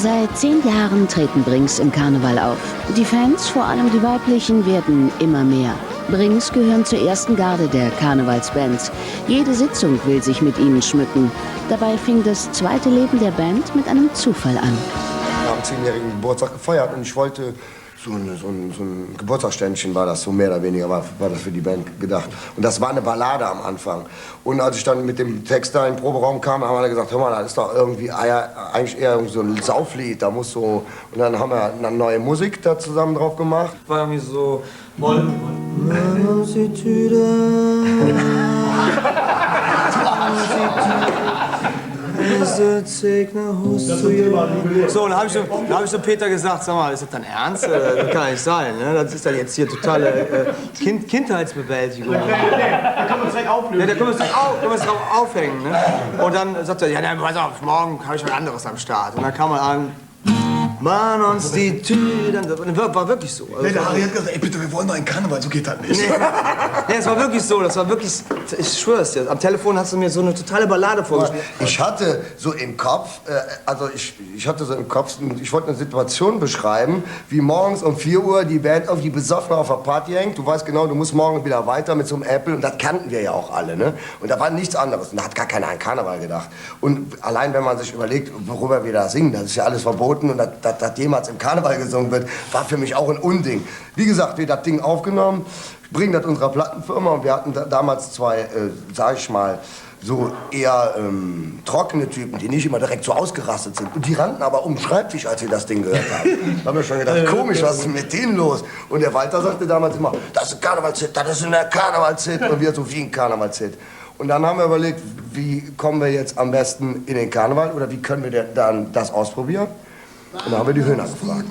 Seit 10 Jahren treten Brings im Karneval auf. Die Fans, vor allem die weiblichen, werden immer mehr. Brings gehören zur ersten Garde der Karnevalsbands. Jede Sitzung will sich mit ihnen schmücken. Dabei fing das zweite Leben der Band mit einem Zufall an. Wir haben 10-jährigen Geburtstag gefeiert und ich wollte so ein Geburtstagsständchen war das, so mehr oder weniger war das für die Band gedacht. Und das war eine Ballade am Anfang. Und als ich dann mit dem Text da in den Proberaum kam, haben alle gesagt, hör mal, das ist doch irgendwie eigentlich eher so ein Sauflied, da muss so... Und dann haben wir eine neue Musik da zusammen drauf gemacht. War irgendwie so... So, und dann hab ich so Peter gesagt, sag mal, ist das dein Ernst? Das kann nicht sein, ne? Das ist dann jetzt hier totale Kindheitsbewältigung. Da können wir uns direkt auflösen. Ja, da können wir uns drauf aufhängen, ne? Und dann sagt er, ja, dann, pass auf, morgen habe ich was anderes am Start. Und dann kam man an, Mann, uns die Tür, war wirklich so. Also, Nee, der Harry hat gesagt, ey, bitte, wir wollen noch einen Karneval, so geht das nicht. Nee, es war wirklich so, das war wirklich, ich schwör's dir, am Telefon hast du mir so eine totale Ballade vorgespielt. Ich hatte so im Kopf, ich wollte eine Situation beschreiben, wie morgens um 4 Uhr die Band auf die Besoffene auf der Party hängt. Du weißt genau, du musst morgen wieder weiter mit so einem Apple und das kannten wir ja auch alle, ne? Und da war nichts anderes und da hat gar keiner an Karneval gedacht. Und allein wenn man sich überlegt, worüber wir da singen, das ist ja alles verboten und dass jemals im Karneval gesungen wird, war für mich auch ein Unding. Wie gesagt, wir haben das Ding aufgenommen, bringen das unserer Plattenfirma und wir hatten damals zwei, sag ich mal, so eher trockene Typen, die nicht immer direkt so ausgerastet sind. Und die rannten aber um den Schreibtisch, als sie das Ding gehört haben. Da haben wir schon gedacht, komisch, was ist denn mit denen los? Und der Walter sagte damals immer, das ist ein Karnevalshit, das ist ein Karnevalshit. Und wir so, wie ein Karnevalshit. Und dann haben wir überlegt, wie kommen wir jetzt am besten in den Karneval oder wie können wir dann das ausprobieren? Und da haben wir die Höhner gefragt.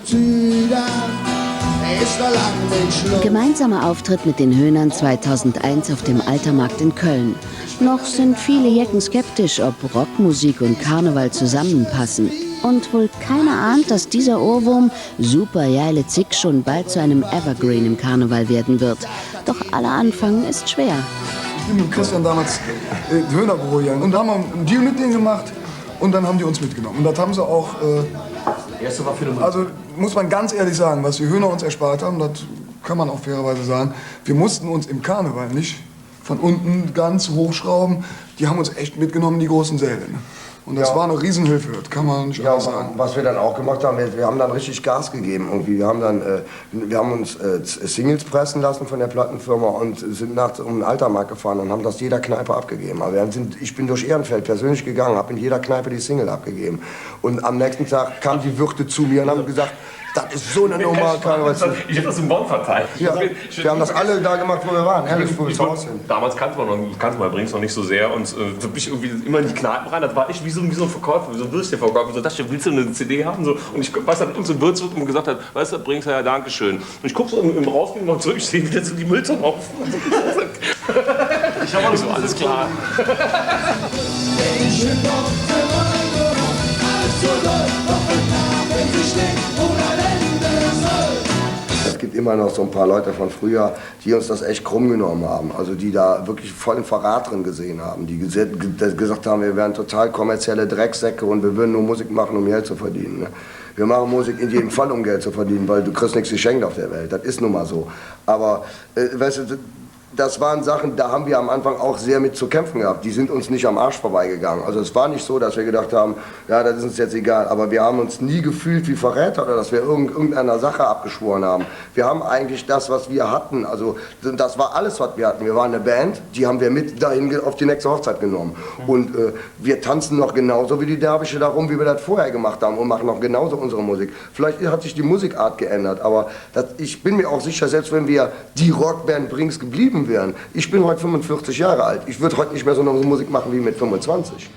Gemeinsamer Auftritt mit den Höhnern 2001 auf dem Altermarkt in Köln. Noch sind viele Jecken skeptisch, ob Rockmusik und Karneval zusammenpassen. Und wohl keiner ahnt, dass dieser Ohrwurm Super Jaile Zick schon bald zu einem Evergreen im Karneval werden wird. Doch aller Anfang ist schwer. Ich bin mit Christian damals die Höhner beruhigen und da haben wir einen Deal mit denen gemacht und dann haben die uns mitgenommen. Und das haben sie auch... Also muss man ganz ehrlich sagen, was die Höhner uns erspart haben, das kann man auch fairerweise sagen. Wir mussten uns im Karneval nicht von unten ganz hochschrauben. Die haben uns echt mitgenommen in die großen Säle. Ne? Und das war eine Riesenhilfe, das kann man nicht anders sagen. Was wir dann auch gemacht haben, wir haben dann richtig Gas gegeben. Irgendwie. Wir haben uns Singles pressen lassen von der Plattenfirma und sind nachts um den Altermarkt gefahren und haben das jeder Kneipe abgegeben. Aber ich bin durch Ehrenfeld persönlich gegangen, habe in jeder Kneipe die Single abgegeben. Und am nächsten Tag kam die Wirte zu mir und haben gesagt, das ist so eine Nummer. Ich hätte das im Bonn verteilt. Ja, wir haben das alle da gemacht, wo wir waren. Ehrlich, wo wir zu Hause sind. Damals kannte man Brings noch nicht so sehr und für mich irgendwie immer in die Kneipen rein. Das war echt wie so ein Verkäufer, wie so ein Würstchenverkäufer. So, das willst du eine CD haben? So. Und ich weiß, dass uns ein Wirt und gesagt hat, weißt du, Brings, ja, danke schön. Und ich gucke so im Rausgehen noch zurück, ich sehe wieder so die Mülltonnen auf. Ich habe so, alles klar. Es gibt immer noch so ein paar Leute von früher, die uns das echt krumm genommen haben. Also die da wirklich voll den Verrat drin gesehen haben. Die gesagt haben, wir wären total kommerzielle Drecksäcke und wir würden nur Musik machen, um Geld zu verdienen. Ne? Wir machen Musik in jedem Fall, um Geld zu verdienen, weil du kriegst nichts geschenkt auf der Welt. Das ist nun mal so. Aber weißt du, das waren Sachen, da haben wir am Anfang auch sehr mit zu kämpfen gehabt. Die sind uns nicht am Arsch vorbeigegangen. Also es war nicht so, dass wir gedacht haben, ja, das ist uns jetzt egal. Aber wir haben uns nie gefühlt wie Verräter oder dass wir irgendeiner Sache abgeschworen haben. Wir haben eigentlich das, was wir hatten. Also das war alles, was wir hatten. Wir waren eine Band, die haben wir mit dahin auf die nächste Hochzeit genommen. Und wir tanzen noch genauso wie die Derwische darum, wie wir das vorher gemacht haben und machen noch genauso unsere Musik. Vielleicht hat sich die Musikart geändert, aber ich bin mir auch sicher, selbst wenn wir die Rockband Brings geblieben wären. Ich bin heute 45 Jahre alt. Ich würde heute nicht mehr so eine Musik machen wie mit 25.